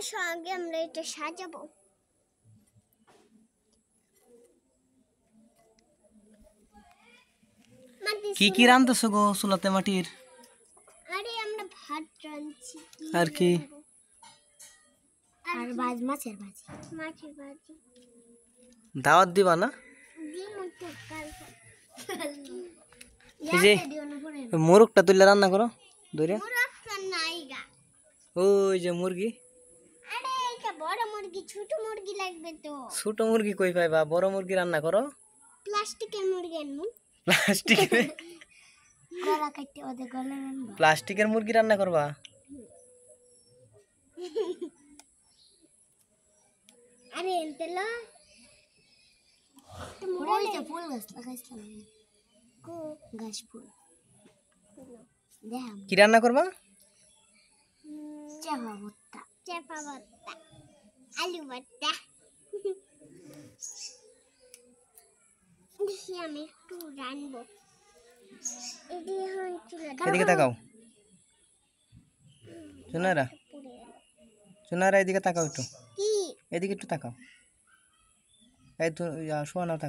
আসো আগে আমরা এটা সাজাবো। কি কি রাঁধতেছো গো চুলাতে মাটির? আরে আমরা ভাত রাঁধছি। আর কি? আর মাছের ভাজি। মাছের ভাজি দাওয়াত দিবা না? দিমু তো কালকে। এই যে মোরগটা তুলে রান্না করো ধরে। মুরগটা নাইগা। ওই যে মুরগি। আরে এটা বড় মুরগি, ছোট মুরগি লাগবে তো। ছোট মুরগি কই পাইবা? বড় মুরগি রান্না করো। প্লাস্টিকের মুরগি আনমু। প্লাস্টিকের গলা কাটতে ওদের গলা আনবো। প্লাস্টিকের মুরগি রান্না করবা? আরে এনতেলো ওই যে ফুল গাছ লাগাইছিলাম। কো গাছ ফুল। দেখাম। কি রান্না করবা? চাপা ভর্তা। চাপা ভর্তা। আলু ভর্তা। দেখি আমি একটু রানবো। এটি এখন চুলা। এদিকে তাকাও সোনারা, সোনারা এদিকে তাকাও একটু। কি? এদিকে একটু তাকাও। এই তো শোয়া না তাকাও।